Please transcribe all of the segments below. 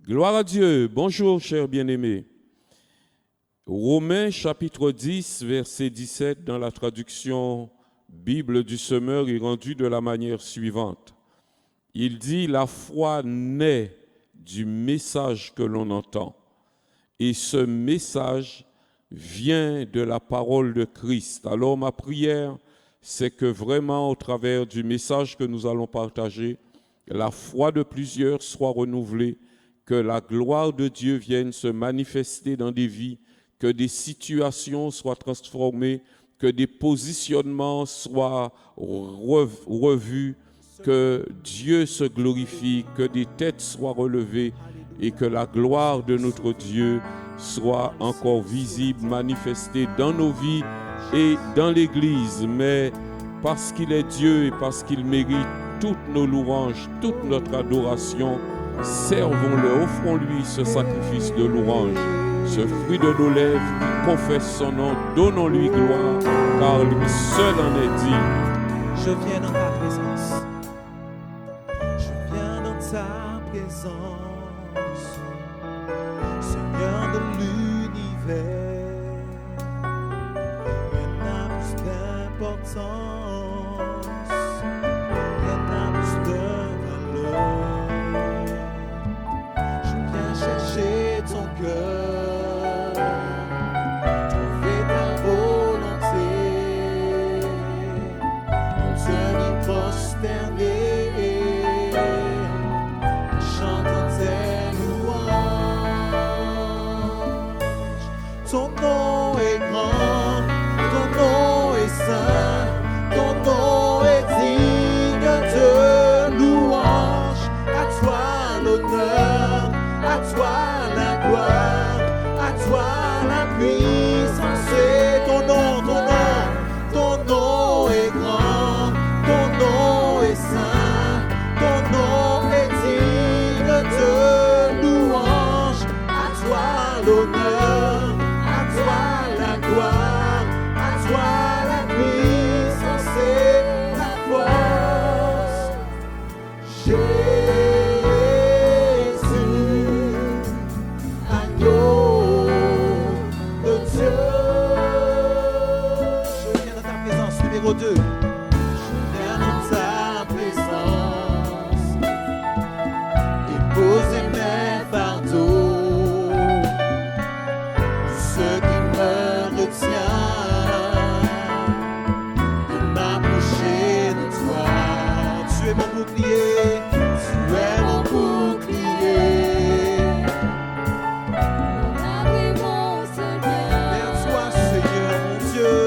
Gloire à Dieu. Bonjour, chers bien-aimés. Romains chapitre 10, verset 17, dans la traduction Bible du Semeur, est rendu de la manière suivante. Il dit « La foi naît du message que l'on entend, et ce message vient de la parole de Christ. » Alors ma prière, c'est que vraiment au travers du message que nous allons partager, la foi de plusieurs soit renouvelée, que la gloire de Dieu vienne se manifester dans des vies, que des situations soient transformées, que des positionnements soient revus, que Dieu se glorifie, que des têtes soient relevées et que la gloire de notre Dieu soit encore visible, manifestée dans nos vies et dans l'Église. Mais parce qu'il est Dieu et parce qu'il mérite toutes nos louanges, toute notre adoration, servons-le, offrons-lui ce sacrifice de louange, ce fruit de nos lèvres qui confesse son nom, donnons-lui gloire, car lui seul en est digne. Je viens dans ta présence, je viens dans ta présence, Seigneur de l'univers, il y en a plus d'importance, il y en a plus de valeur. Chercher ton cœur, trouver ta volonté, pour te prosterner, chantant tes louanges. Ton nom est grand, ton nom est saint, ton nom est digne de louange. À toi l'honneur, à toi la gloire, à toi la puissance, et ton nom est grand, ton nom est saint, ton nom est digne de louange. À toi l'honneur, à toi la gloire, à toi la puissance et la force. Numéro 2, je viens dans ta présence et poser mes fardeaux, ce qui me retient de m'approcher de toi. Tu es mon bouclier, tu es mon bouclier. Vers toi, Seigneur mon Dieu.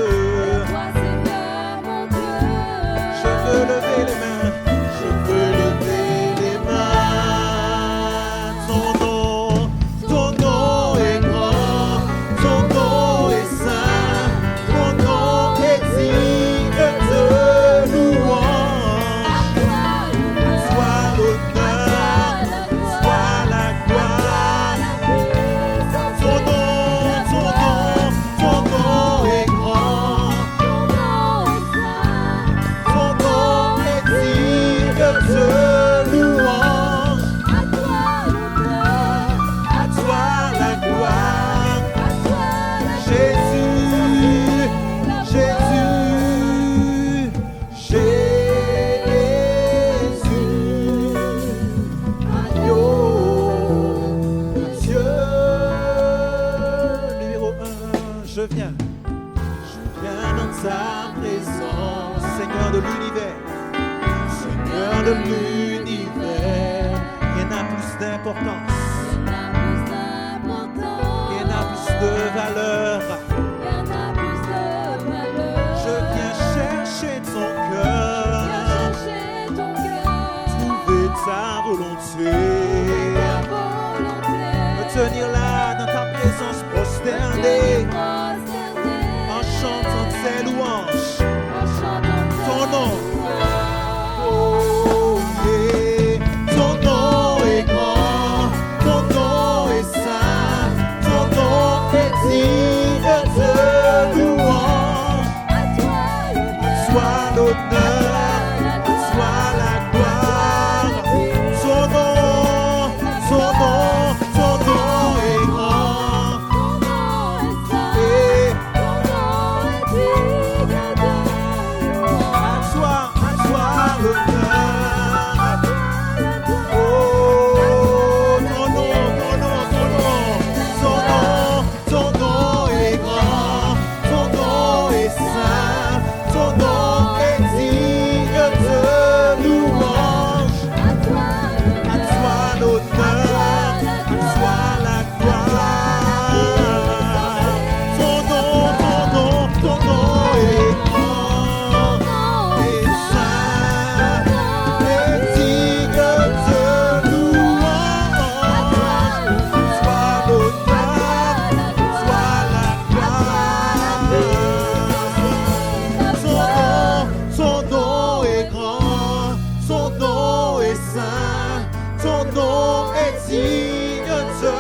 Tenir là dans ta présence prosternée, en chantant tes louanges, ton nom. Oh yeah. Ton nom est grand, ton nom est saint, ton nom est digne de louange. À toi l'honneur, à toi la gloire. Ton nom est saint, ton nom est digne de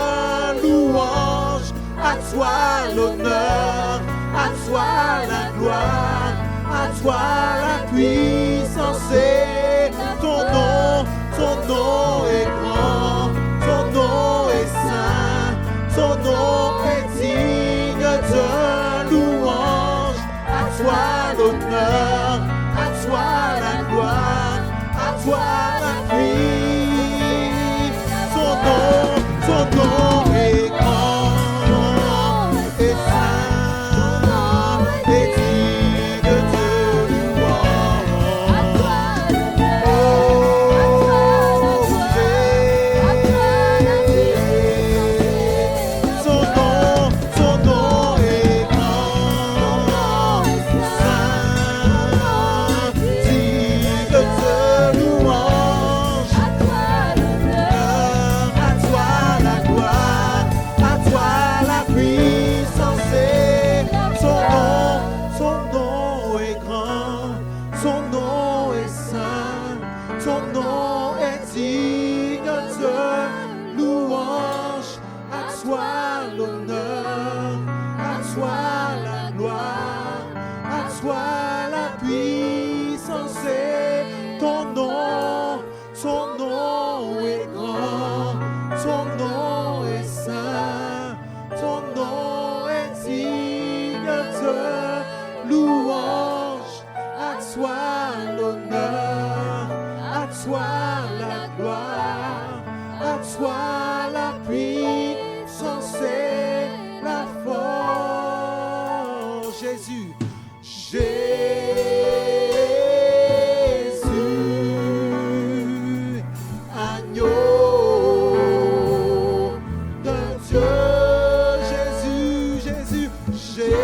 louange. À toi l'honneur, à toi la gloire, à toi la puissance et ton nom est grand, ton nom est saint, ton nom est digne de louange. À toi l'honneur, à toi la gloire, à toi la puissance. Ton nom est grand et saint et digne de louange. Ton nom est grand, saint, digne de louange. À toi la gloire, à toi la puissance et ton nom est grand, ton nom est saint, ton nom est digne de louange. À toi l'honneur, à toi la gloire, à toi la puissance et ton nom est grand, ton nom est saint, ton nom est digne de louange. À toi l'honneur, à toi la gloire, à toi la puissance et la force. Jésus, Jésus, agneau de Dieu. Jésus, Jésus, Jésus,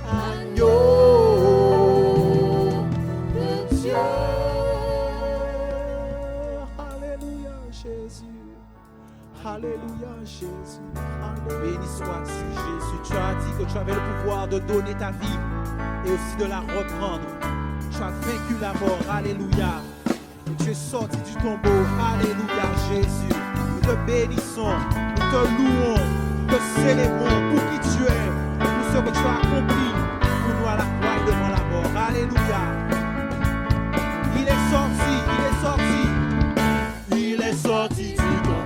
agneau de Dieu. Alléluia, Jésus. Alléluia, Jésus. Alléluia. Béni sois-tu, Jésus. Tu as dit que tu avais le pouvoir de donner ta vie et aussi de la reprendre. Tu as vaincu la mort. Alléluia. Et tu es sorti du tombeau. Alléluia, Jésus. Nous te bénissons, nous te louons, nous te célébrons pour qui tu es, pour ce que tu as accompli pour nous à la croix et devant la mort. Alléluia. Il est sorti, il est sorti. Il est sorti du tombeau.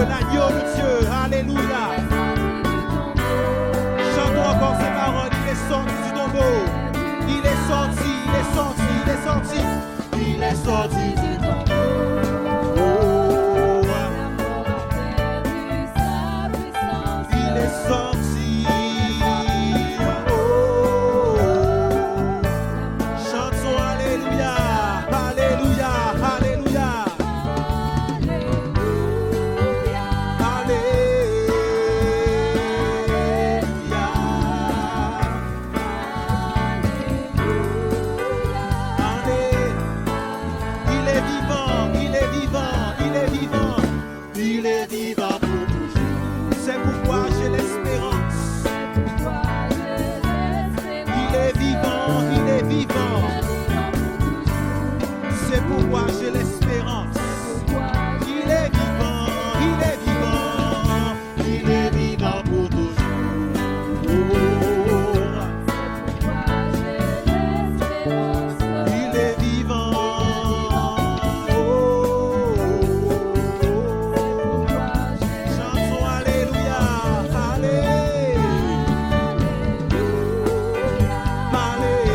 L'agneau de Dieu, alléluia. Chantons encore ces paroles. Il est sorti du tombeau. Il est sorti, il est sorti, il est sorti. Il est sorti du tombeau. Il est sorti. Chantons alléluia, alléluia, alléluia. J'ai l'espérance. Il est vivant, il est vivant, il est vivant pour toujours. Il est vivant. Chantons alléluia, alléluia. Alléluia.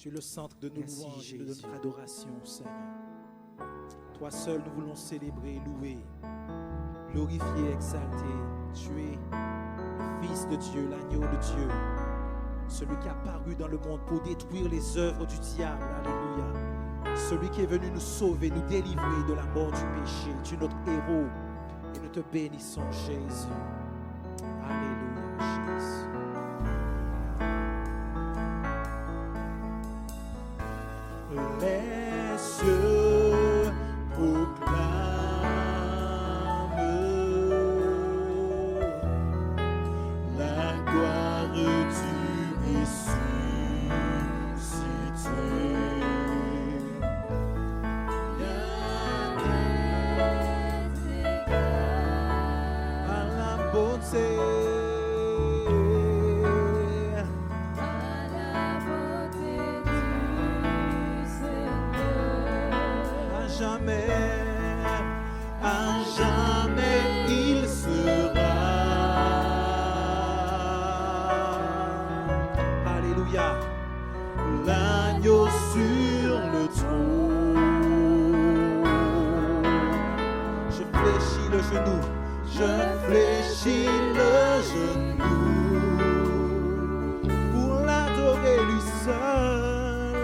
Tu es le centre de nos Merci, louanges et de Jésus. notre adoration, Seigneur. Toi seul, nous voulons célébrer, louer, glorifier, exalter. Tu es le Fils de Dieu, l'agneau de Dieu, celui qui a paru dans le monde pour détruire les œuvres du diable. Alléluia. Celui qui est venu nous sauver, nous délivrer de la mort du péché. Tu es notre héros et nous te bénissons, Jésus. Alléluia, Jésus. Les cieux proclament la gloire du ressuscité. À la beauté. À jamais il sera. Alléluia. L'agneau sur le trône. Je fléchis le genou. Je fléchis le genou. Pour l'adorer lui seul.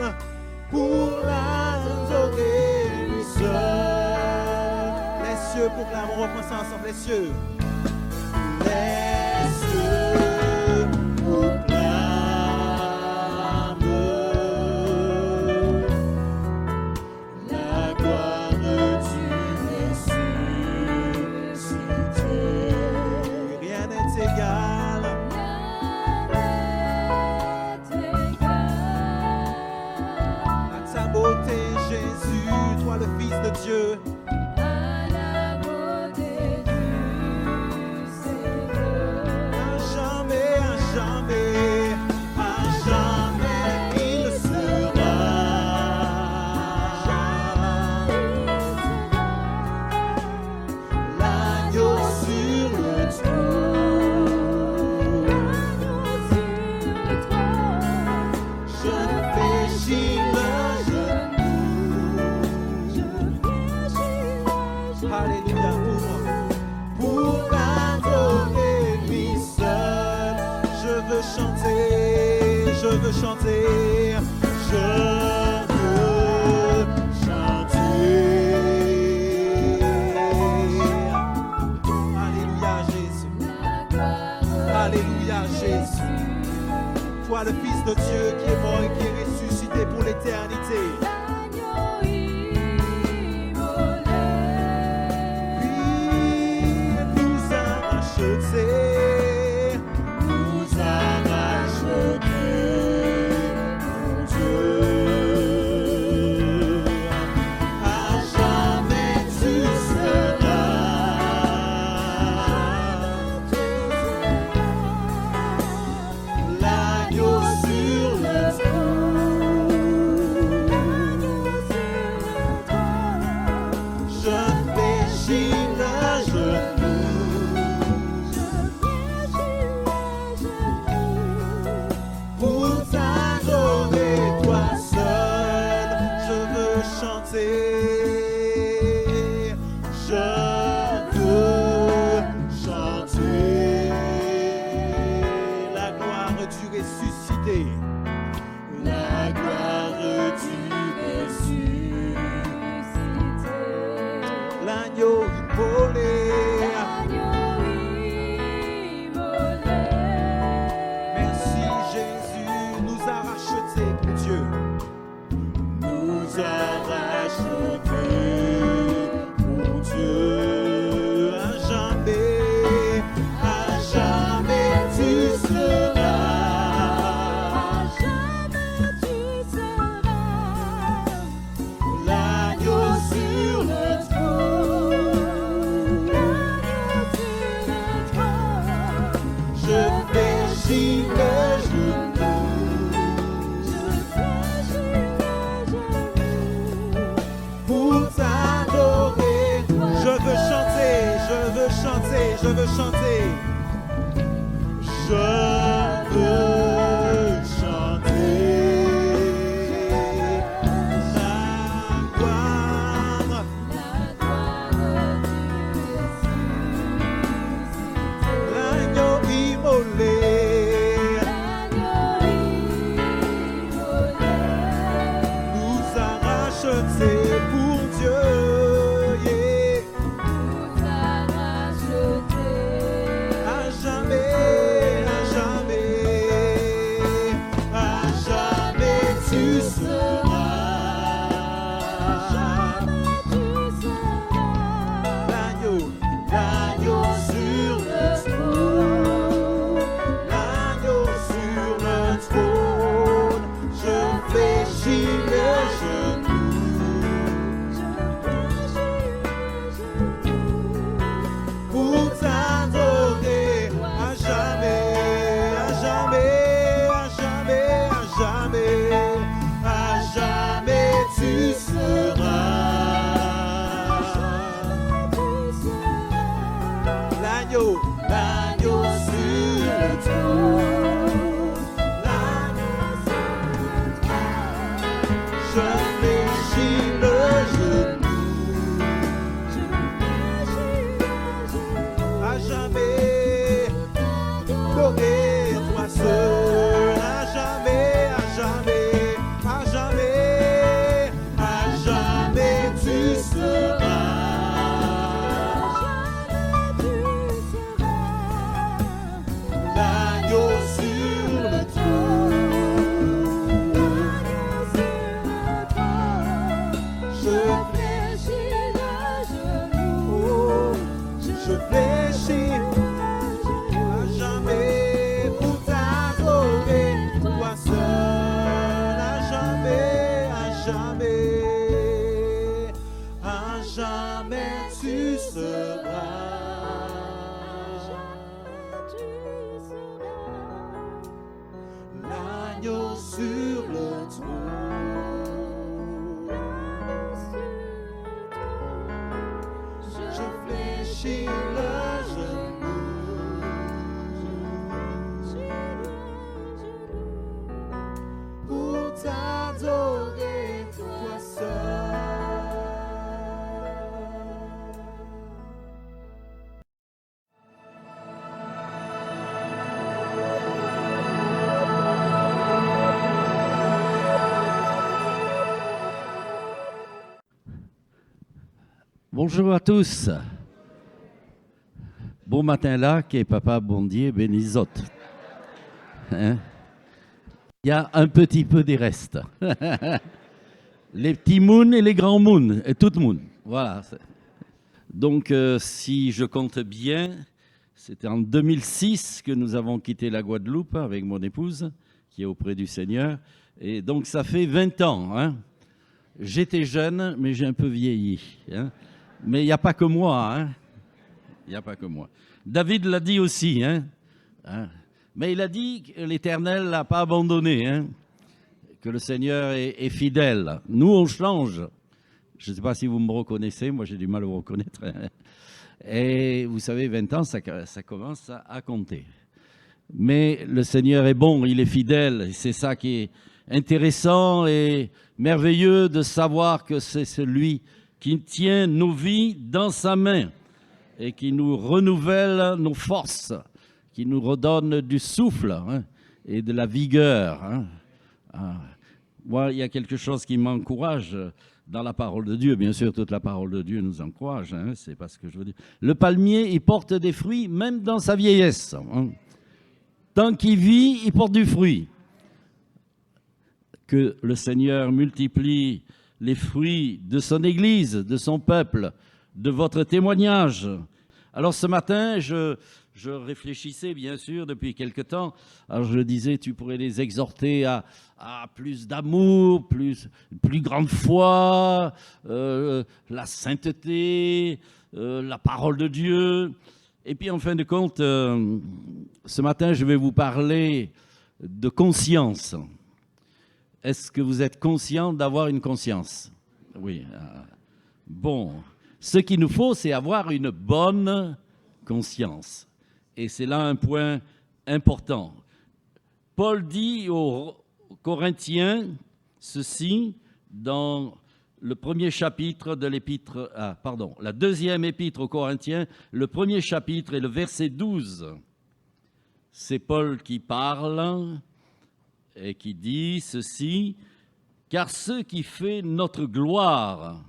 Pour l'adorer lui seul. Les cieux proclament, on reprend ça ensemble, les cieux. Les cieux proclament la gloire du ressuscité. Rien n'est égal. À ta beauté, Jésus, toi le Fils de Dieu. Je veux chanter, Alléluia Jésus, Alléluia Jésus. Toi le Fils de Dieu qui est mort et qui est ressuscité pour l'éternité. Puis nous a rachetés. Je veux chanter. Je veux chanter. yeah. Toute la racheté. À jamais, à jamais, à jamais tu seras. L'agneau, l'agneau sur le trône, l'agneau sur le trône, je fléchis le genou. Pour t'adorer à jamais, à jamais, à jamais, à jamais, à jamais tu seras. L'agneau, l'agneau sur le trône, l'agneau sur le trône, je fléchis le genou. À jamais, adorer toi seul, à jamais, à jamais, à jamais, à jamais tu seras. L'agneau sur le trône, je fléchis le genou, je fléchis à jamais pour t'adorer, toi seul, à jamais, à jamais, à jamais tu seras. L'agneau sur le trône, je fléchis le genou. Pour t'adorer, toi seul. Bonjour à tous. Bon matin là, que papa bon Dieu bénisse autres. Hein? Il y a un petit peu des restes. Les petits moons et les grands moons, et tout le monde. Voilà. Donc, si je compte bien, c'était en 2006 que nous avons quitté la Guadeloupe avec mon épouse, qui est auprès du Seigneur. Et donc, ça fait 20 ans. Hein? J'étais jeune, mais j'ai un peu vieilli. Hein? Mais il n'y a pas que moi. Hein? Il n'y a pas que moi. David l'a dit aussi. Hein? Mais il a dit que l'Éternel ne l'a pas abandonné. Hein? Que le Seigneur est fidèle. Nous, on change. Je ne sais pas si vous me reconnaissez. Moi, j'ai du mal à vous reconnaître. Et vous savez, 20 ans, ça commence à compter. Mais le Seigneur est bon, il est fidèle. C'est ça qui est intéressant et merveilleux de savoir que c'est celui qui tient nos vies dans sa main et qui nous renouvelle nos forces, qui nous redonne du souffle hein, et de la vigueur. Hein. Moi, il y a quelque chose qui m'encourage dans la parole de Dieu. Bien sûr, toute la parole de Dieu nous encourage, hein, c'est pas ce que je veux dire. Le palmier, il porte des fruits même dans sa vieillesse. Hein. Tant qu'il vit, il porte du fruit. Que le Seigneur multiplie les fruits de son Église, de son peuple, de votre témoignage. Alors ce matin, je réfléchissais bien sûr depuis quelque temps. Alors je disais, tu pourrais les exhorter à plus d'amour, plus grande foi, la sainteté, la parole de Dieu. Et puis en fin de compte, ce matin, je vais vous parler de conscience. Est-ce que vous êtes conscient d'avoir une conscience? Oui. Bon, ce qu'il nous faut, c'est avoir une bonne conscience. Et c'est là un point important. Paul dit aux Corinthiens ceci dans le premier chapitre de l'épître, la deuxième épître aux Corinthiens, le premier chapitre et le verset 12. C'est Paul qui parle et qui dit ceci, « Car ce qui fait notre gloire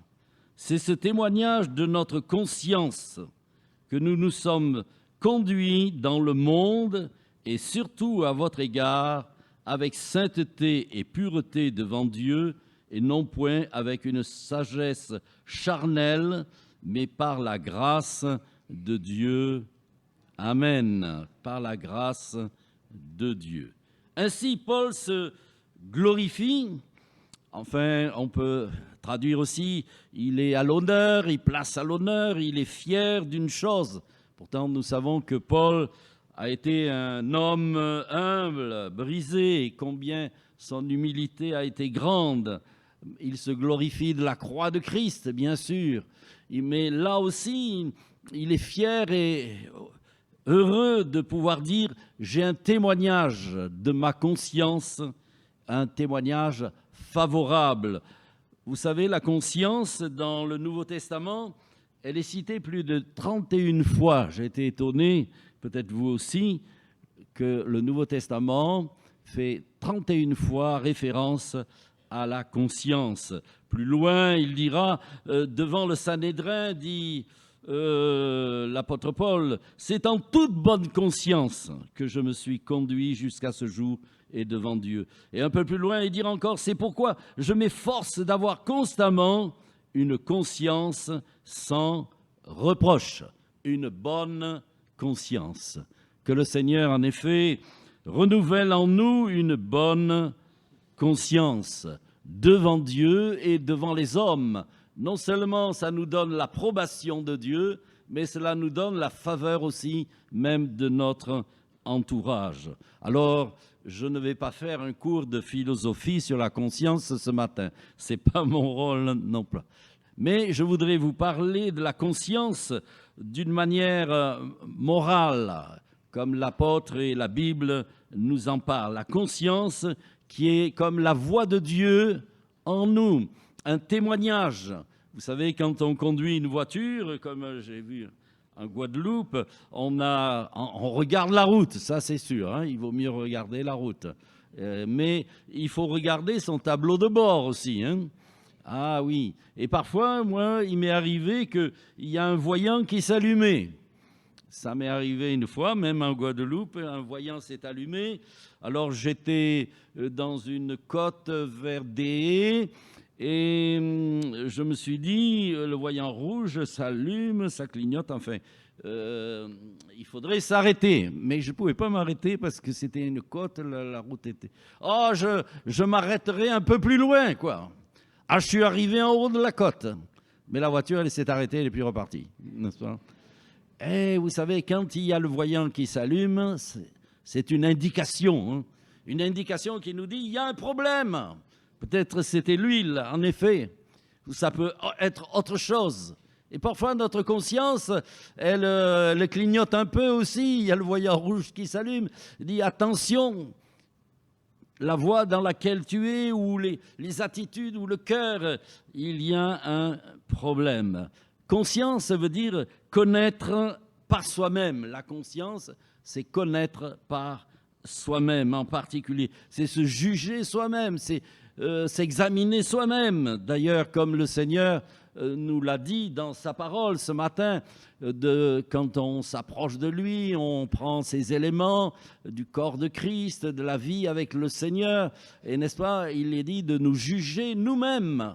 C'est ce témoignage de notre conscience que nous nous sommes conduits dans le monde et surtout à votre égard avec sainteté et pureté devant Dieu et non point avec une sagesse charnelle, mais par la grâce de Dieu. Amen. Par la grâce de Dieu. Ainsi, Paul se glorifie. Enfin, on peut traduire aussi, il est à l'honneur, il place à l'honneur, il est fier d'une chose. Pourtant, nous savons que Paul a été un homme humble, brisé, et combien son humilité a été grande. Il se glorifie de la croix de Christ, bien sûr. Mais là aussi, il est fier et heureux de pouvoir dire « J'ai un témoignage de ma conscience, un témoignage favorable ». Vous savez, la conscience, dans le Nouveau Testament, elle est citée plus de 31 fois. J'ai été étonné, peut-être vous aussi, que le Nouveau Testament fait 31 fois référence à la conscience. Plus loin, il dira, devant le Sanhédrin, dit l'apôtre Paul, « C'est en toute bonne conscience que je me suis conduit jusqu'à ce jour et devant Dieu. » Et un peu plus loin, il dira encore, « C'est pourquoi je m'efforce d'avoir constamment une conscience sans reproche. » Une bonne conscience. Que le Seigneur, en effet, renouvelle en nous une bonne conscience devant Dieu et devant les hommes. Non seulement ça nous donne l'approbation de Dieu, mais cela nous donne la faveur aussi même de notre entourage. Alors, je ne vais pas faire un cours de philosophie sur la conscience ce matin. Ce n'est pas mon rôle non plus. Mais je voudrais vous parler de la conscience d'une manière morale, comme l'apôtre et la Bible nous en parlent. La conscience qui est comme la voix de Dieu en nous, un témoignage. Vous savez, quand on conduit une voiture, comme j'ai vu en Guadeloupe, on regarde la route, ça c'est sûr, hein, il vaut mieux regarder la route. Mais il faut regarder son tableau de bord aussi. Hein. Ah oui, et parfois, moi, il m'est arrivé qu'il y a un voyant qui s'allumait. Ça m'est arrivé une fois, même en Guadeloupe, un voyant s'est allumé. Alors j'étais dans une côte vers des haies et je me suis dit, le voyant rouge s'allume, ça clignote, enfin, il faudrait s'arrêter. Mais je ne pouvais pas m'arrêter parce que c'était une côte, la route était... Oh, je m'arrêterai un peu plus loin, quoi. Ah, je suis arrivé en haut de la côte. Mais la voiture, elle s'est arrêtée, elle est puis repartie, n'est-ce pas? Et vous savez, quand il y a le voyant qui s'allume, c'est une indication. Hein, une indication qui nous dit il y a un problème. Peut-être c'était l'huile, en effet. Ou ça peut être autre chose. Et parfois, notre conscience, elle clignote un peu aussi. Il y a le voyant rouge qui s'allume. Il dit attention, la voie dans laquelle tu es, ou les attitudes, ou le cœur, il y a un problème. Conscience, ça veut dire connaître par soi-même. La conscience, c'est connaître par soi-même en particulier. C'est se juger soi-même, c'est s'examiner soi-même. D'ailleurs, comme le Seigneur nous l'a dit dans sa parole ce matin, quand on s'approche de lui, on prend ces éléments du corps de Christ, de la vie avec le Seigneur. Et n'est-ce pas, il est dit de nous juger nous-mêmes,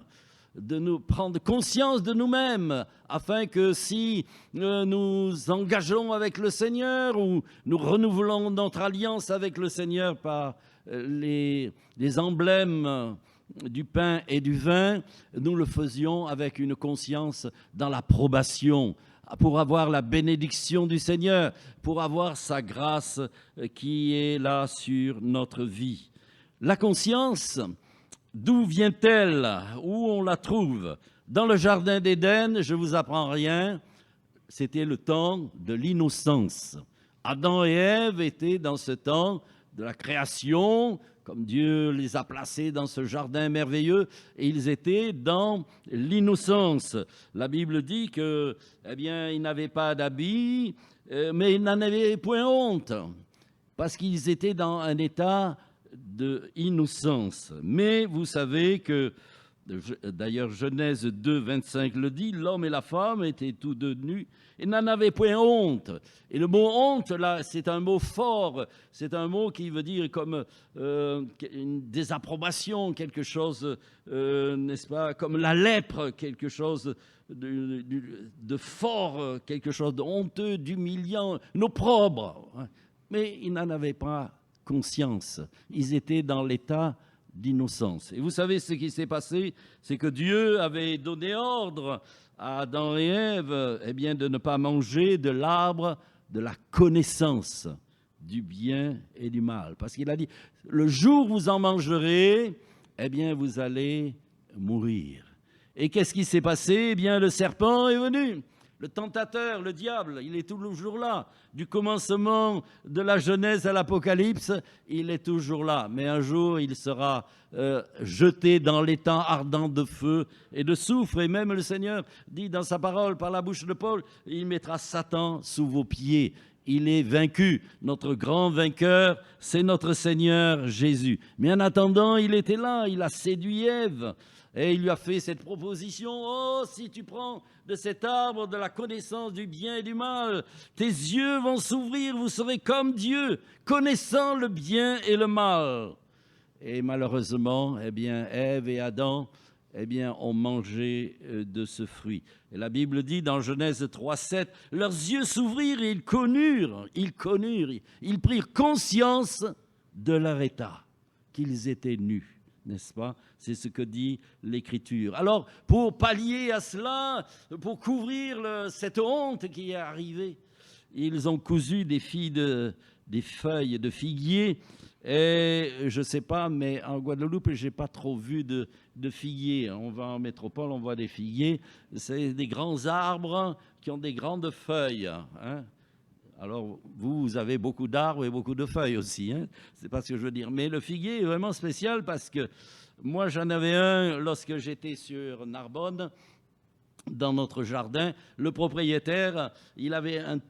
de nous prendre conscience de nous-mêmes, afin que si nous engageons avec le Seigneur ou nous renouvelons notre alliance avec le Seigneur par les emblèmes du pain et du vin, nous le faisions avec une conscience dans l'approbation, pour avoir la bénédiction du Seigneur, pour avoir sa grâce qui est là sur notre vie. La conscience, d'où vient-elle? Où on la trouve? Dans le jardin d'Éden, je ne vous apprends rien, c'était le temps de l'innocence. Adam et Ève étaient dans ce temps de la création, comme Dieu les a placés dans ce jardin merveilleux, et ils étaient dans l'innocence. La Bible dit que, eh bien, ils n'avaient pas d'habits, mais ils n'en avaient point honte, parce qu'ils étaient dans un état d'innocence. Mais vous savez que D'ailleurs, Genèse 2, 25 le dit, l'homme et la femme étaient tous deux nus et n'en avaient point honte. Et le mot honte, là, c'est un mot fort, c'est un mot qui veut dire comme une désapprobation, quelque chose, n'est-ce pas, comme la lèpre, quelque chose de fort, quelque chose de honteux, d'humiliant, d'opprobre. Mais ils n'en avaient pas conscience. Ils étaient dans l'état d'innocence. Et vous savez ce qui s'est passé, c'est que Dieu avait donné ordre à Adam et Ève de ne pas manger de l'arbre de la connaissance du bien et du mal. Parce qu'il a dit, le jour où vous en mangerez, vous allez mourir. Et qu'est-ce qui s'est passé? Le serpent est venu. Le tentateur, le diable, il est toujours là. Du commencement de la Genèse à l'Apocalypse, il est toujours là. Mais un jour, il sera jeté dans l'étang ardent de feu et de soufre. Et même le Seigneur dit dans sa parole, par la bouche de Paul, il mettra Satan sous vos pieds. Il est vaincu. Notre grand vainqueur, c'est notre Seigneur Jésus. Mais en attendant, il était là, il a séduit Ève. Et il lui a fait cette proposition, oh, si tu prends de cet arbre de la connaissance du bien et du mal, tes yeux vont s'ouvrir, vous serez comme Dieu, connaissant le bien et le mal. Et malheureusement, Ève et Adam, ont mangé de ce fruit. Et la Bible dit dans Genèse 3,7, leurs yeux s'ouvrirent et ils prirent conscience de leur état, qu'ils étaient nus. N'est-ce pas? C'est ce que dit l'Écriture. Alors, pour pallier à cela, pour couvrir cette honte qui est arrivée, ils ont cousu des feuilles de figuier. Et je ne sais pas, mais en Guadeloupe, je n'ai pas trop vu de figuiers. On va en métropole, on voit des figuiers. C'est des grands arbres qui ont des grandes feuilles. Alors, vous avez beaucoup d'arbres et beaucoup de feuilles aussi, c'est pas ce que je veux dire. Mais le figuier est vraiment spécial parce que moi, j'en avais un lorsque j'étais sur Narbonne, dans notre jardin. Le propriétaire, il avait un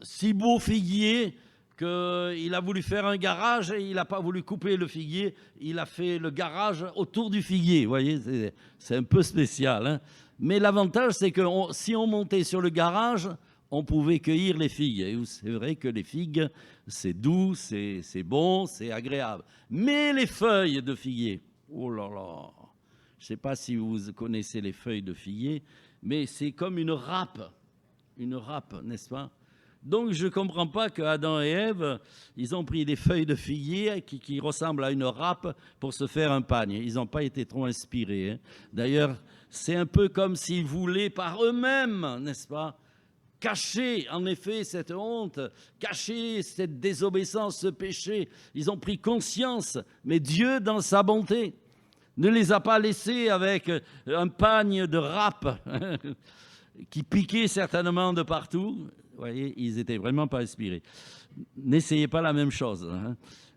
si beau figuier qu'il a voulu faire un garage et il n'a pas voulu couper le figuier. Il a fait le garage autour du figuier, vous voyez, c'est un peu spécial. Mais l'avantage, c'est que si on montait sur le garage, on pouvait cueillir les figues. Et c'est vrai que les figues, c'est doux, c'est bon, c'est agréable. Mais les feuilles de figuier, oh là là, je ne sais pas si vous connaissez les feuilles de figuier, mais c'est comme une râpe, n'est-ce pas? Donc je ne comprends pas qu'Adam et Ève, ils ont pris des feuilles de figuier qui ressemblent à une râpe pour se faire un pagne. Ils n'ont pas été trop inspirés. D'ailleurs, c'est un peu comme s'ils voulaient par eux-mêmes, n'est-ce pas, cacher en effet cette honte, cacher cette désobéissance, ce péché. Ils ont pris conscience, mais Dieu, dans sa bonté, ne les a pas laissés avec un pagne de râpe qui piquait certainement de partout. Vous voyez, ils n'étaient vraiment pas inspirés. N'essayez pas la même chose.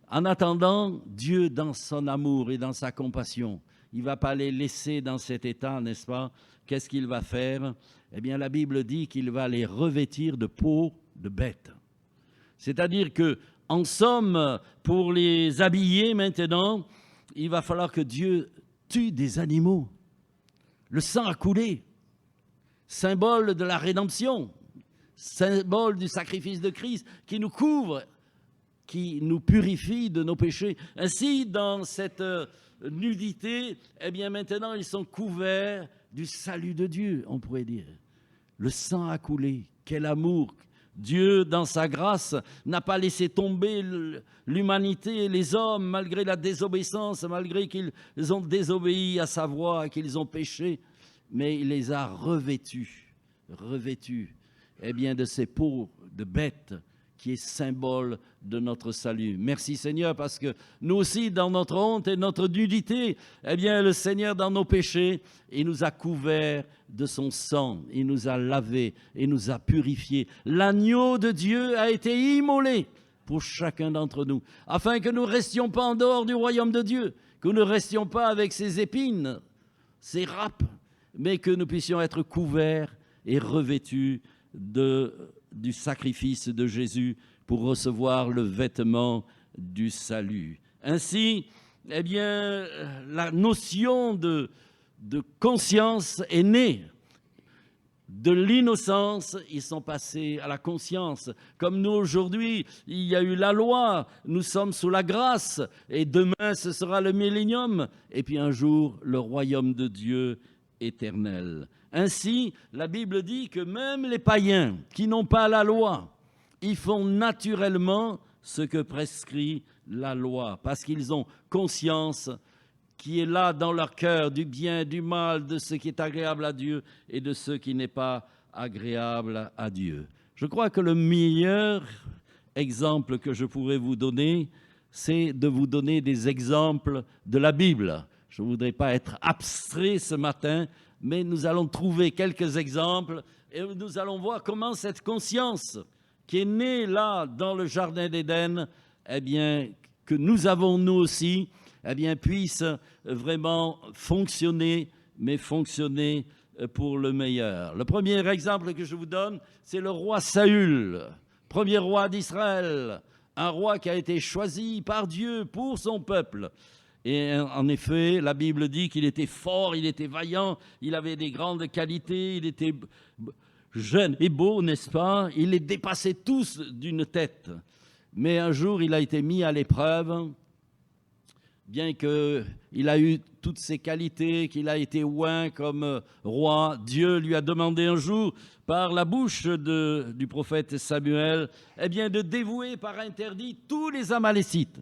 En attendant, Dieu, dans son amour et dans sa compassion, il ne va pas les laisser dans cet état, n'est-ce pas? Qu'est-ce qu'il va faire? La Bible dit qu'il va les revêtir de peau de bête. C'est-à-dire que, en somme, pour les habiller maintenant, il va falloir que Dieu tue des animaux. Le sang a coulé, symbole de la rédemption, symbole du sacrifice de Christ qui nous couvre, qui nous purifie de nos péchés. Ainsi, dans cette nudité, maintenant, ils sont couverts du salut de Dieu, on pourrait dire. Le sang a coulé, quel amour! Dieu, dans sa grâce, n'a pas laissé tomber l'humanité et les hommes, malgré la désobéissance, malgré qu'ils ont désobéi à sa voix, qu'ils ont péché, mais il les a revêtus de ces peaux de bêtes qui est symbole de notre salut. Merci Seigneur, parce que nous aussi, dans notre honte et notre nudité, le Seigneur, dans nos péchés, il nous a couverts de son sang, il nous a lavés, il nous a purifiés. L'agneau de Dieu a été immolé pour chacun d'entre nous, afin que nous ne restions pas en dehors du royaume de Dieu, que nous ne restions pas avec ses épines, ses râpes, mais que nous puissions être couverts et revêtus du sacrifice de Jésus pour recevoir le vêtement du salut. Ainsi, la notion de de conscience est née. De l'innocence, ils sont passés à la conscience. Comme nous aujourd'hui, il y a eu la loi, nous sommes sous la grâce, et demain ce sera le millénium, et puis un jour le royaume de Dieu éternel. Ainsi, la Bible dit que même les païens qui n'ont pas la loi, ils font naturellement ce que prescrit la loi, parce qu'ils ont conscience qui est là dans leur cœur, du bien, du mal, de ce qui est agréable à Dieu et de ce qui n'est pas agréable à Dieu. Je crois que le meilleur exemple que je pourrais vous donner, c'est de vous donner des exemples de la Bible. Je ne voudrais pas être abstrait ce matin, mais nous allons trouver quelques exemples et nous allons voir comment cette conscience qui est née là dans le Jardin d'Éden, eh bien, que nous avons nous aussi, eh bien, puisse vraiment fonctionner, mais fonctionner pour le meilleur. Le premier exemple que je vous donne, c'est le roi Saül, premier roi d'Israël, un roi qui a été choisi par Dieu pour son peuple. Et en effet, la Bible dit qu'il était fort, il était vaillant, il avait des grandes qualités, il était jeune et beau, n'est-ce pas? Il les dépassait tous d'une tête. Mais un jour, il a été mis à l'épreuve. Bien qu'il a eu toutes ses qualités, qu'il a été oint comme roi, Dieu lui a demandé un jour, par la bouche du prophète Samuel, eh bien de dévouer par interdit tous les Amalécites.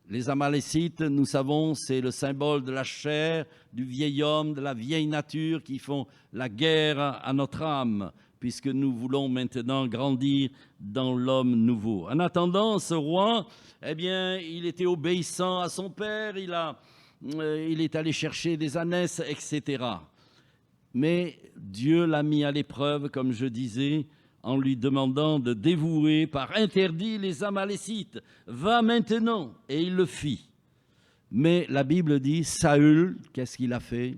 Les Amalécites, nous savons, c'est le symbole de la chair, du vieil homme, de la vieille nature qui font la guerre à notre âme, puisque nous voulons maintenant grandir dans l'homme nouveau. En attendant, ce roi, eh bien, il était obéissant à son père, il est allé chercher des ânesses, etc. Mais Dieu l'a mis à l'épreuve, comme je disais, en lui demandant de dévouer par interdit les Amalécites. Va maintenant, et il le fit. Mais la Bible dit, Saül, qu'est-ce qu'il a fait?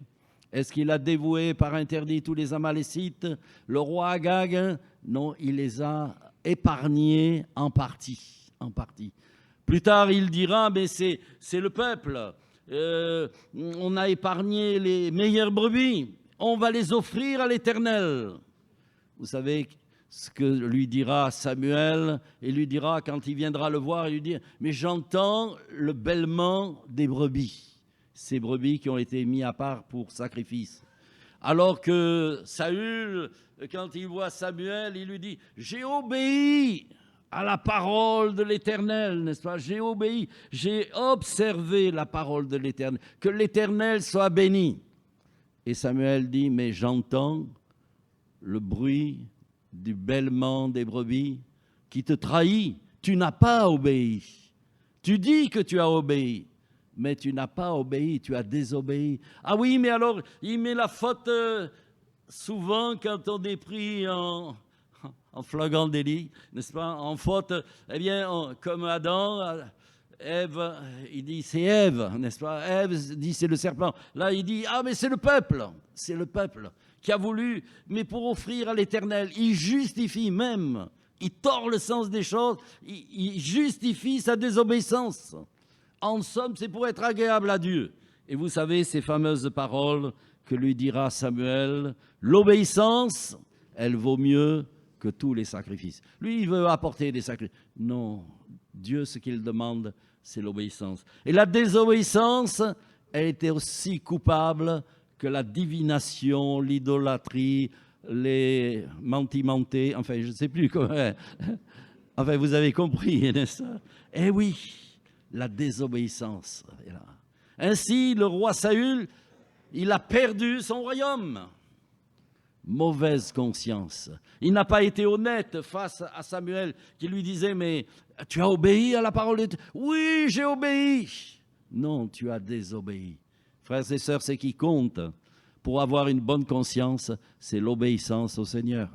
Est-ce qu'il a dévoué par interdit tous les Amalécites? Le roi Agag? Non, il les a épargnés en partie. Plus tard, il dira, mais c'est le peuple. On a épargné les meilleures brebis. On va les offrir à l'Éternel. Vous savez ce que lui dira Samuel, et lui dira, quand il viendra le voir, il lui dit, mais j'entends le bêlement des brebis. Ces brebis qui ont été mis à part pour sacrifice. Alors que Saül, quand il voit Samuel, il lui dit, j'ai obéi à la parole de l'Éternel, n'est-ce pas? J'ai obéi, j'ai observé la parole de l'Éternel. Que l'Éternel soit béni. Et Samuel dit, mais j'entends le bruit du bêlement des brebis qui te trahit. Tu n'as pas obéi. Tu dis que tu as obéi, mais tu n'as pas obéi, tu as désobéi. Ah oui, mais alors, il met la faute souvent quand on est pris en flagrant délit, n'est-ce pas? En faute, eh bien, comme Adam, Ève, il dit c'est Ève, n'est-ce pas? Ève dit c'est le serpent. Là, il dit, ah mais c'est le peuple qui a voulu, mais pour offrir à l'Éternel. Il justifie même, il tord le sens des choses, il justifie sa désobéissance. En somme, c'est pour être agréable à Dieu. Et vous savez ces fameuses paroles que lui dira Samuel, l'obéissance, elle vaut mieux que tous les sacrifices. Lui, il veut apporter des sacrifices. Non, Dieu, ce qu'il demande, c'est l'obéissance. Et la désobéissance, elle était aussi coupable que la divination, l'idolâtrie, les mentimentés, enfin, je ne sais plus comment. Enfin, vous avez compris, n'est-ce pas? Eh oui, la désobéissance. Ainsi, le roi Saül, il a perdu son royaume. Mauvaise conscience. Il n'a pas été honnête face à Samuel qui lui disait, mais tu as obéi à la parole de Dieu? Oui, j'ai obéi. Non, tu as désobéi. Frères et sœurs, ce qui compte pour avoir une bonne conscience, c'est l'obéissance au Seigneur,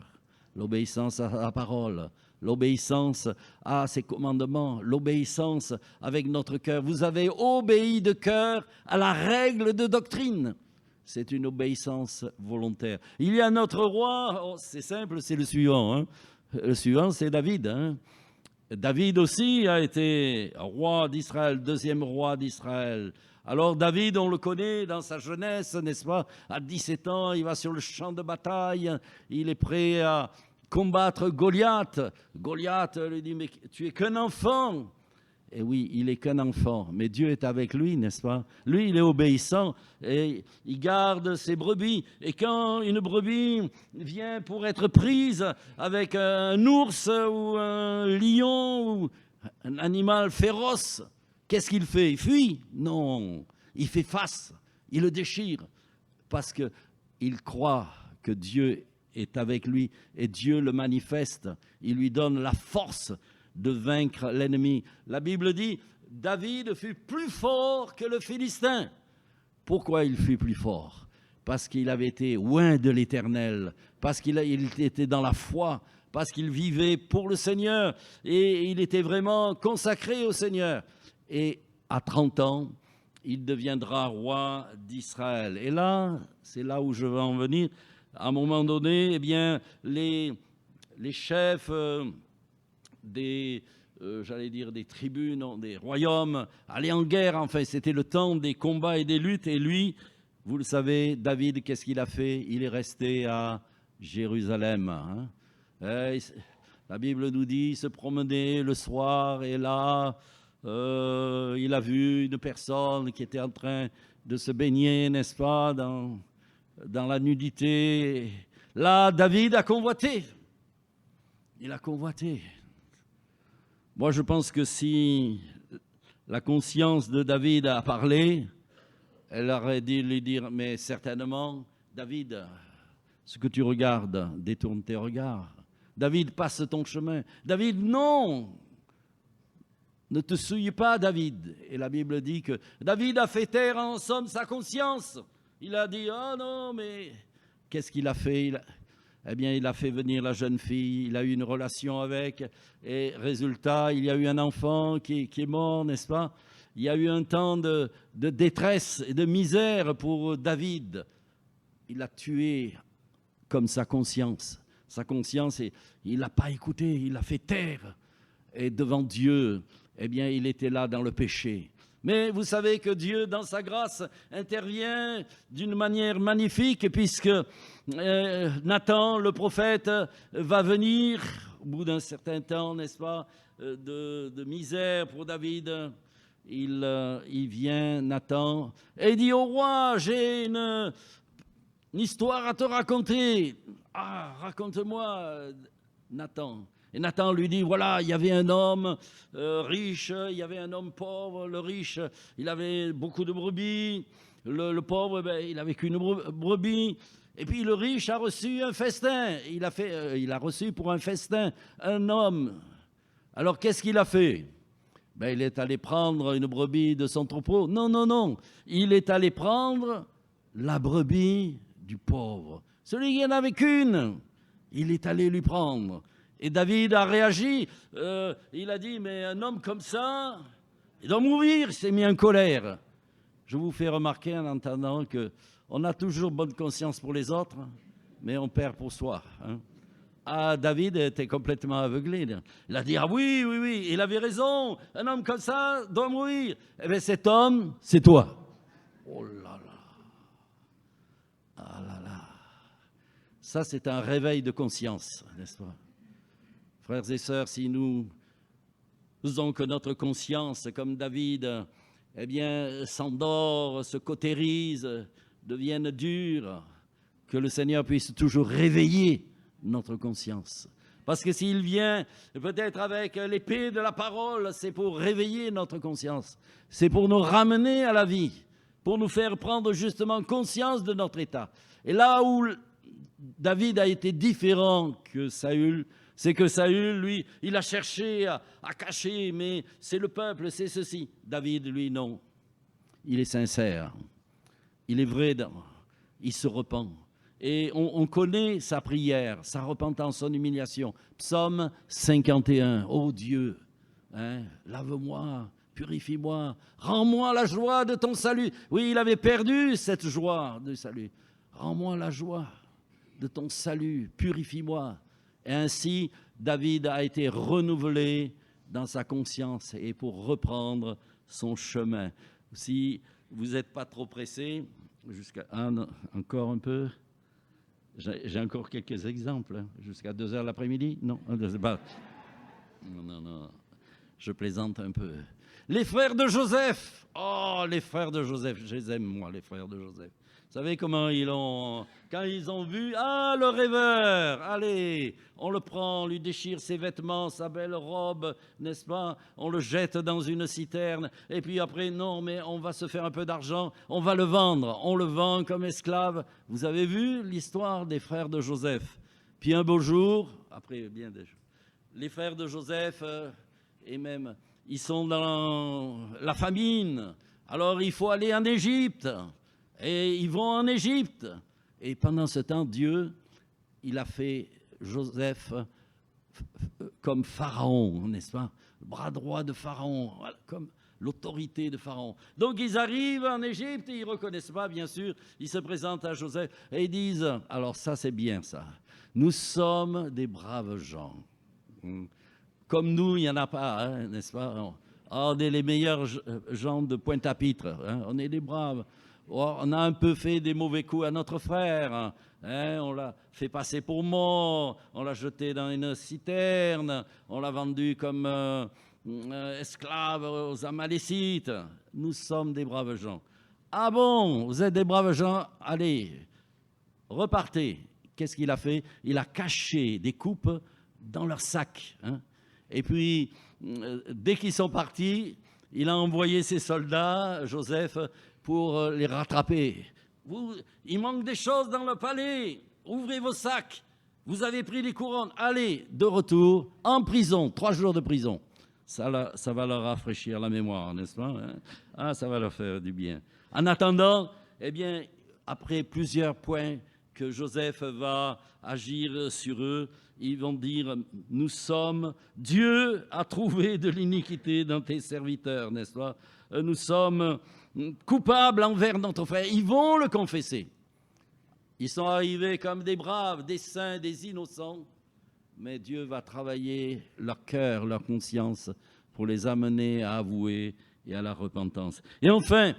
l'obéissance à la parole, l'obéissance à ses commandements, l'obéissance avec notre cœur. Vous avez obéi de cœur à la règle de doctrine. C'est une obéissance volontaire. Il y a notre roi, c'est simple, c'est le suivant. Hein. Le suivant, c'est David. Hein. David aussi a été roi d'Israël, deuxième roi d'Israël, Alors David, on le connaît dans sa jeunesse, n'est-ce pas? À 17 ans, il va sur le champ de bataille, il est prêt à combattre Goliath. Goliath lui dit, mais tu es qu'un enfant. Et oui, il est qu'un enfant, mais Dieu est avec lui, n'est-ce pas? Lui, il est obéissant et il garde ses brebis. Et quand une brebis vient pour être prise avec un ours ou un lion ou un animal féroce, qu'est-ce qu'il fait? Il fuit? Non, il fait face, il le déchire parce qu'il croit que Dieu est avec lui et Dieu le manifeste. Il lui donne la force de vaincre l'ennemi. La Bible dit, David fut plus fort que le Philistin. Pourquoi il fut plus fort? Parce qu'il avait été loin de l'Éternel, parce qu'il était dans la foi, parce qu'il vivait pour le Seigneur et il était vraiment consacré au Seigneur. Et à 30 ans, il deviendra roi d'Israël. Et là, c'est là où je veux en venir. À un moment donné, eh bien, les chefs des tribus, non, des royaumes, allaient en guerre. Enfin, c'était le temps des combats et des luttes. Et lui, vous le savez, David, qu'est-ce qu'il a fait? Il est resté à Jérusalem. Hein. La Bible nous dit, il se promenait le soir et là, il a vu une personne qui était en train de se baigner, n'est-ce pas, dans la nudité. Là, David a convoité. Il a convoité. Moi, je pense que si la conscience de David a parlé, elle aurait dû lui dire, mais certainement, David, ce que tu regardes, détourne tes regards. David, passe ton chemin. David, non! Ne te souille pas, David. Et la Bible dit que David a fait taire en somme sa conscience. Il a dit, oh non, mais qu'est-ce qu'il a fait? Eh bien, il a fait venir la jeune fille, il a eu une relation avec, et résultat, il y a eu un enfant qui est mort, n'est-ce pas? Il y a eu un temps de détresse et de misère pour David. Il a tué comme sa conscience. Sa conscience, et il n'a pas écouté, il a fait taire. Et devant Dieu, eh bien, il était là dans le péché. Mais vous savez que Dieu, dans sa grâce, intervient d'une manière magnifique, puisque Nathan, le prophète, va venir, au bout d'un certain temps, n'est-ce pas, de misère pour David. Il vient, Nathan, et il dit au roi, j'ai une histoire à te raconter. Ah, raconte-moi, Nathan. Et Nathan lui dit, voilà, il y avait un homme riche, il y avait un homme pauvre. Le riche, il avait beaucoup de brebis. Le pauvre, ben, il n'avait qu'une brebis. Et puis le riche a reçu un festin. Il a reçu pour un festin un homme. Alors qu'est-ce qu'il a fait? Ben, il est allé prendre une brebis de son troupeau. Non, non, non. Il est allé prendre la brebis du pauvre. Celui qui n'en avait qu'une, il est allé lui prendre. Et David a réagi, il a dit, mais un homme comme ça, il doit mourir, il s'est mis en colère. Je vous fais remarquer en entendant qu'on a toujours bonne conscience pour les autres, mais on perd pour soi. Hein. Ah, David était complètement aveuglé. Il a dit, ah oui, oui, oui, il avait raison, un homme comme ça doit mourir. Eh bien cet homme, c'est toi. Oh là là. Ah là là. Ça, c'est un réveil de conscience, n'est-ce pas? Frères et sœurs, si nous faisons que notre conscience, comme David, eh bien, s'endort, se cautérise, devienne dure, que le Seigneur puisse toujours réveiller notre conscience. Parce que s'il vient peut-être avec l'épée de la parole, c'est pour réveiller notre conscience. C'est pour nous ramener à la vie, pour nous faire prendre justement conscience de notre état. Et là où David a été différent que Saül, c'est que Saül, lui, il a cherché à cacher, mais c'est le peuple, c'est ceci. David, lui, non. Il est sincère. Il est vrai, il se repent. Et on connaît sa prière, sa repentance, son humiliation. Psaume 51. Oh Dieu, hein, lave-moi, purifie-moi, rends-moi la joie de ton salut. Oui, il avait perdu cette joie de salut. Rends-moi la joie de ton salut, purifie-moi. Et ainsi, David a été renouvelé dans sa conscience et pour reprendre son chemin. Si vous n'êtes pas trop pressés, encore un peu. J'ai encore quelques exemples, hein. Jusqu'à 2 heures l'après-midi? Non, non, je plaisante un peu. Les frères de Joseph. Oh, les frères de Joseph, je les aime, moi, les frères de Joseph. Vous savez comment quand ils ont vu, le rêveur, allez, on le prend, on lui déchire ses vêtements, sa belle robe, n'est-ce pas? On le jette dans une citerne, et puis après, non, mais on va se faire un peu d'argent, on va le vendre, on le vend comme esclave. Vous avez vu l'histoire des frères de Joseph? Puis un beau jour, après bien des jours, les frères de Joseph, et même, ils sont dans la famine, alors il faut aller en Égypte. Et ils vont en Égypte. Et pendant ce temps, Dieu, il a fait Joseph comme Pharaon, n'est-ce pas? Le bras droit de Pharaon, voilà, comme l'autorité de Pharaon. Donc ils arrivent en Égypte, ils ne reconnaissent pas, bien sûr. Ils se présentent à Joseph et ils disent, alors ça c'est bien ça, nous sommes des braves gens. Comme nous, il n'y en a pas, hein, n'est-ce pas? On est les meilleurs gens de Pointe-à-Pitre, hein, on est des braves. On a un peu fait des mauvais coups à notre frère, hein, on l'a fait passer pour mort, on l'a jeté dans une citerne, on l'a vendu comme esclave aux Amalécites. Nous sommes des braves gens. Ah bon, vous êtes des braves gens? Allez, repartez. Qu'est-ce qu'il a fait? Il a caché des coupes dans leur sac. Hein. Et puis, dès qu'ils sont partis, il a envoyé ses soldats, Joseph, pour les rattraper. Il manque des choses dans le palais. Ouvrez vos sacs. Vous avez pris les couronnes. Allez, de retour, en prison. 3 jours de prison. Ça va leur rafraîchir la mémoire, n'est-ce pas? Ah, ça va leur faire du bien. En attendant, eh bien, après plusieurs points que Joseph va agir sur eux, ils vont dire, Dieu a trouvé de l'iniquité dans tes serviteurs, n'est-ce pas? Nous sommes coupables envers notre frère. Ils vont le confesser. Ils sont arrivés comme des braves, des saints, des innocents. Mais Dieu va travailler leur cœur, leur conscience, pour les amener à avouer et à la repentance. Et enfin,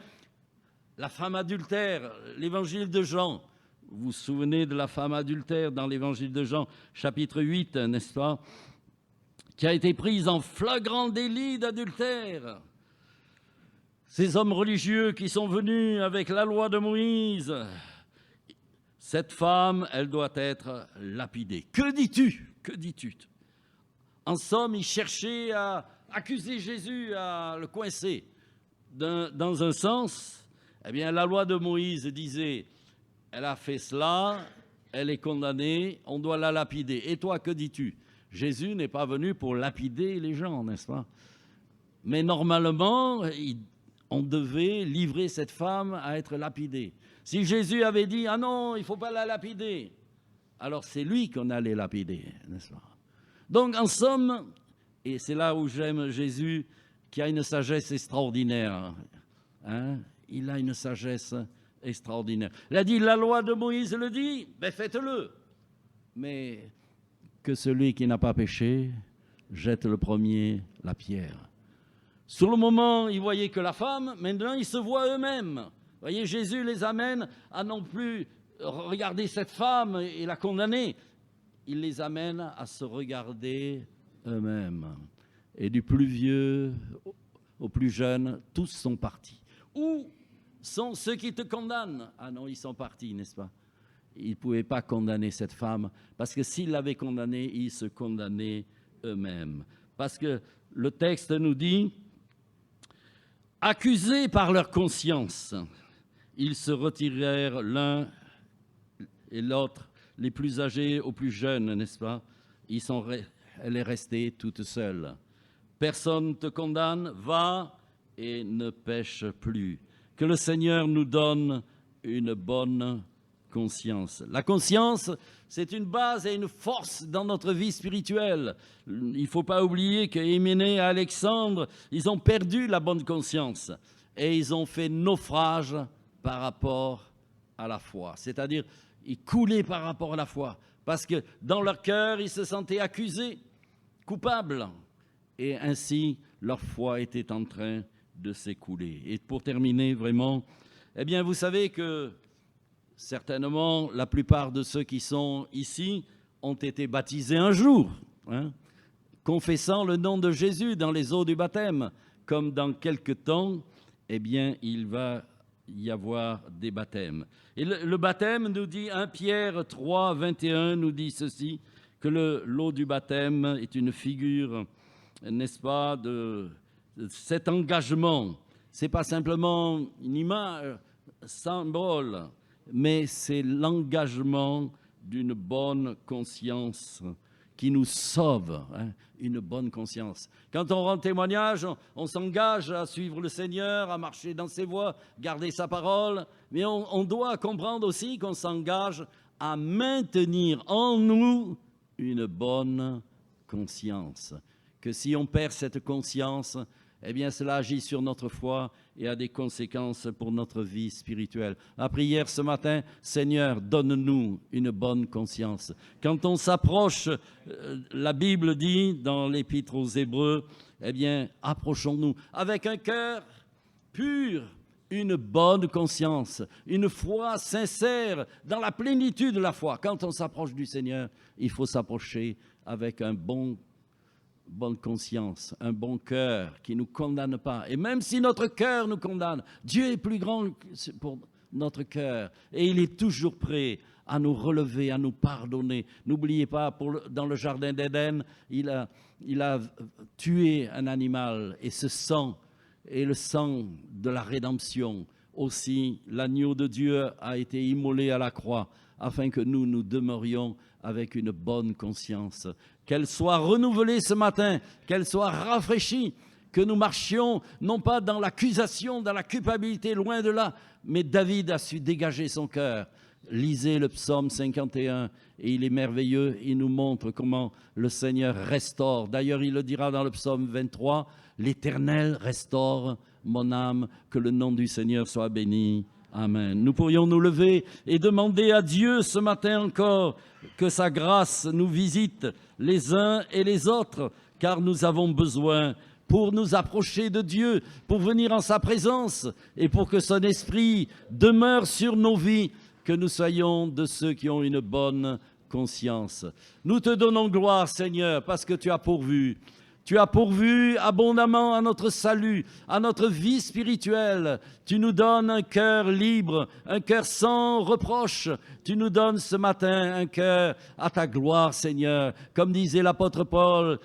la femme adultère, l'évangile de Jean. Vous vous souvenez de la femme adultère dans l'évangile de Jean, chapitre 8, n'est-ce pas? Qui a été prise en flagrant délit d'adultère. Ces hommes religieux qui sont venus avec la loi de Moïse, cette femme, elle doit être lapidée. Que dis-tu? Que dis-tu? En somme, ils cherchaient à accuser Jésus, à le coincer. Dans un sens, eh bien, la loi de Moïse disait, elle a fait cela, elle est condamnée, on doit la lapider. Et toi, que dis-tu? Jésus n'est pas venu pour lapider les gens, n'est-ce pas? Mais normalement, on devait livrer cette femme à être lapidée. Si Jésus avait dit « Ah non, il ne faut pas la lapider », alors c'est lui qu'on allait lapider, n'est-ce pas? Donc, en somme, et c'est là où j'aime Jésus, qui a une sagesse extraordinaire. Hein? Il a une sagesse extraordinaire. Il a dit « La loi de Moïse le dit, ben faites-le ». Mais que celui qui n'a pas péché jette le premier la pierre. Sur le moment, ils voyaient que la femme, maintenant ils se voient eux-mêmes. Vous voyez, Jésus les amène à non plus regarder cette femme et la condamner. Il les amène à se regarder eux-mêmes. Et du plus vieux au plus jeune, tous sont partis. Où sont ceux qui te condamnent? Ah non, ils sont partis, n'est-ce pas? Ils ne pouvaient pas condamner cette femme, parce que s'ils l'avaient condamnée, ils se condamnaient eux-mêmes. Parce que le texte nous dit, accusés par leur conscience, ils se retirèrent l'un et l'autre, les plus âgés aux plus jeunes, n'est-ce pas? Elle est restée toute seule. Personne ne te condamne, va et ne pêche plus. Que le Seigneur nous donne une bonne conscience. La conscience, c'est une base et une force dans notre vie spirituelle. Il ne faut pas oublier qu'Hyménée et Alexandre, ils ont perdu la bonne conscience et ils ont fait naufrage par rapport à la foi. C'est-à-dire, ils coulaient par rapport à la foi parce que dans leur cœur, ils se sentaient accusés, coupables. Et ainsi, leur foi était en train de s'écouler. Et pour terminer vraiment, eh bien vous savez que certainement la plupart de ceux qui sont ici ont été baptisés un jour, hein, confessant le nom de Jésus dans les eaux du baptême, comme dans quelque temps, eh bien il va y avoir des baptêmes. Et le baptême nous dit, 1 Pierre 3, 21 nous dit ceci, que l'eau du baptême est une figure, n'est-ce pas, de cet engagement. Ce n'est pas simplement une image, un symbole, mais c'est l'engagement d'une bonne conscience qui nous sauve, hein, une bonne conscience. Quand on rend témoignage, on s'engage à suivre le Seigneur, à marcher dans ses voies, garder sa parole, mais on doit comprendre aussi qu'on s'engage à maintenir en nous une bonne conscience. Que si on perd cette conscience, eh bien cela agit sur notre foi et a des conséquences pour notre vie spirituelle. La prière ce matin, Seigneur, donne-nous une bonne conscience. Quand on s'approche, la Bible dit dans l'Épître aux Hébreux, eh bien approchons-nous avec un cœur pur, une bonne conscience, une foi sincère, dans la plénitude de la foi. Quand on s'approche du Seigneur, il faut s'approcher avec une bonne conscience, un bon cœur qui ne nous condamne pas. Et même si notre cœur nous condamne, Dieu est plus grand pour notre cœur et il est toujours prêt à nous relever, à nous pardonner. N'oubliez pas, dans le jardin d'Éden, il a tué un animal et ce sang et le sang de la rédemption. Aussi, l'agneau de Dieu a été immolé à la croix afin que nous demeurions avec une bonne conscience. Qu'elle soit renouvelée ce matin, qu'elle soit rafraîchie, que nous marchions non pas dans l'accusation, dans la culpabilité, loin de là, mais David a su dégager son cœur. Lisez le psaume 51 et il est merveilleux, il nous montre comment le Seigneur restaure. D'ailleurs, il le dira dans le psaume 23, « L'Éternel restaure mon âme, que le nom du Seigneur soit béni. » Amen. Nous pourrions nous lever et demander à Dieu ce matin encore que sa grâce nous visite les uns et les autres, car nous avons besoin pour nous approcher de Dieu, pour venir en sa présence et pour que son esprit demeure sur nos vies, que nous soyons de ceux qui ont une bonne conscience. Nous te donnons gloire, Seigneur, parce que tu as pourvu. Tu as pourvu abondamment à notre salut, à notre vie spirituelle. Tu nous donnes un cœur libre, un cœur sans reproche. Tu nous donnes ce matin un cœur à ta gloire, Seigneur. Comme disait l'apôtre Paul,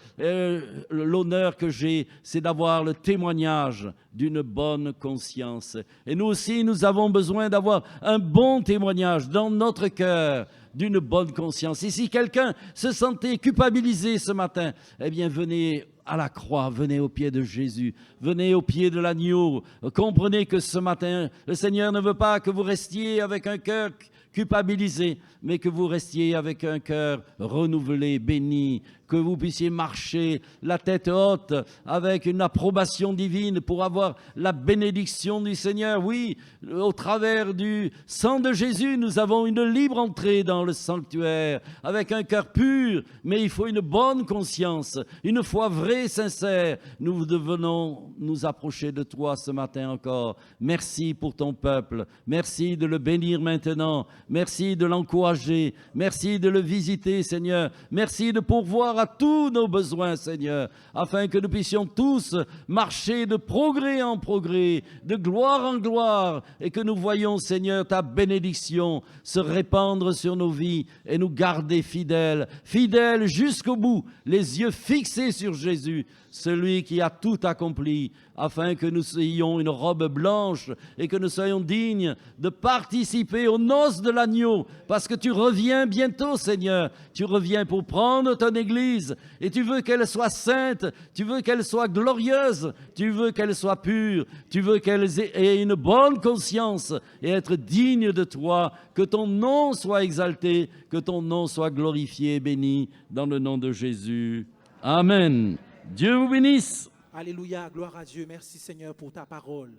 l'honneur que j'ai, c'est d'avoir le témoignage d'une bonne conscience. Et nous aussi, nous avons besoin d'avoir un bon témoignage dans notre cœur, d'une bonne conscience. Et si quelqu'un se sentait culpabilisé ce matin, eh bien venez à la croix, venez au pied de Jésus, venez au pied de l'agneau. Comprenez que ce matin, le Seigneur ne veut pas que vous restiez avec un cœur culpabilisé, mais que vous restiez avec un cœur renouvelé, béni, que vous puissiez marcher la tête haute avec une approbation divine pour avoir la bénédiction du Seigneur. Oui, au travers du sang de Jésus, nous avons une libre entrée dans le sanctuaire avec un cœur pur, mais il faut une bonne conscience, une foi vraie, sincère. Nous devenons nous approcher de toi ce matin encore. Merci pour ton peuple. Merci de le bénir maintenant. Merci de l'encourager. Merci de le visiter, Seigneur. Merci de pourvoir à tous nos besoins, Seigneur, afin que nous puissions tous marcher de progrès en progrès, de gloire en gloire, et que nous voyions, Seigneur, ta bénédiction se répandre sur nos vies et nous garder fidèles, fidèles jusqu'au bout, les yeux fixés sur Jésus, celui qui a tout accompli, afin que nous ayons une robe blanche et que nous soyons dignes de participer aux noces de l'agneau, parce que tu reviens bientôt, Seigneur. Tu reviens pour prendre ton Église et tu veux qu'elle soit sainte, tu veux qu'elle soit glorieuse, tu veux qu'elle soit pure, tu veux qu'elle ait une bonne conscience et être digne de toi, que ton nom soit exalté, que ton nom soit glorifié, béni, dans le nom de Jésus. Amen. Dieu vous bénisse. Alléluia, gloire à Dieu. Merci Seigneur pour ta parole,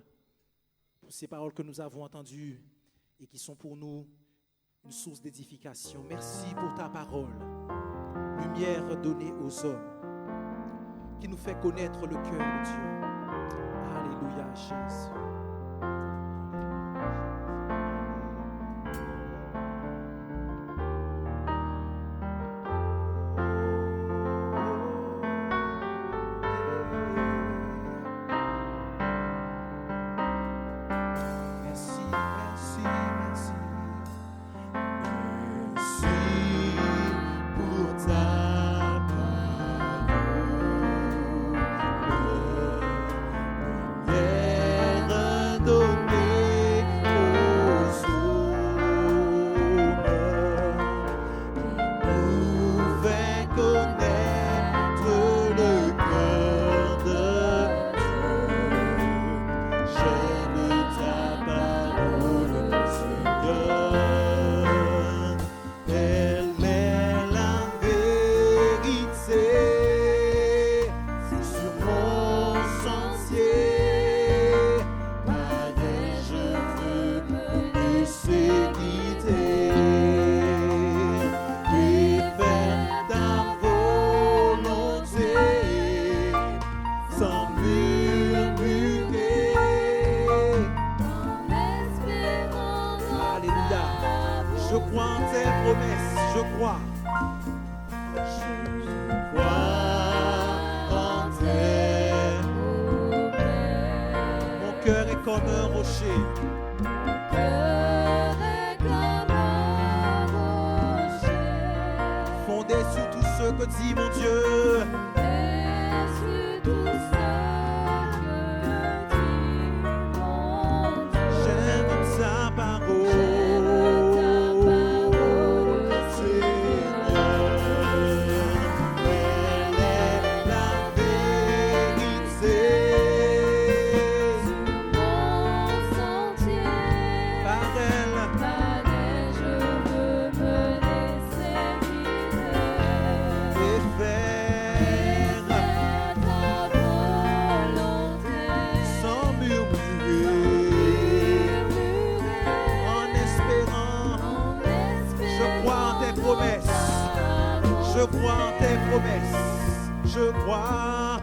pour ces paroles que nous avons entendues et qui sont pour nous une source d'édification. Merci pour ta parole, lumière donnée aux hommes, qui nous fait connaître le cœur de Dieu. Alléluia. Alléluia, Jésus. Merci, merci, merci. Merci pour ta parole. Lumière donnée aux hommes, nous fait connaître le cœur de Dieu. J'aime ta parole, Seigneur. Elle est la vérité sur mon sentier. Pareil, je veux me laisser guider et faire ta volonté sans murmurer. Alléluia. Je crois en tes promesses, je crois. Je crois en tes promesses. Mon cœur est comme un rocher. Fondé sur tout ce que dit mon Dieu. J'aime ta parole, Seigneur. Elle est la vérité. Par elle, et faire sans murmurer, en espérant. Je crois en tes promesses. Je crois en tes promesses. Je crois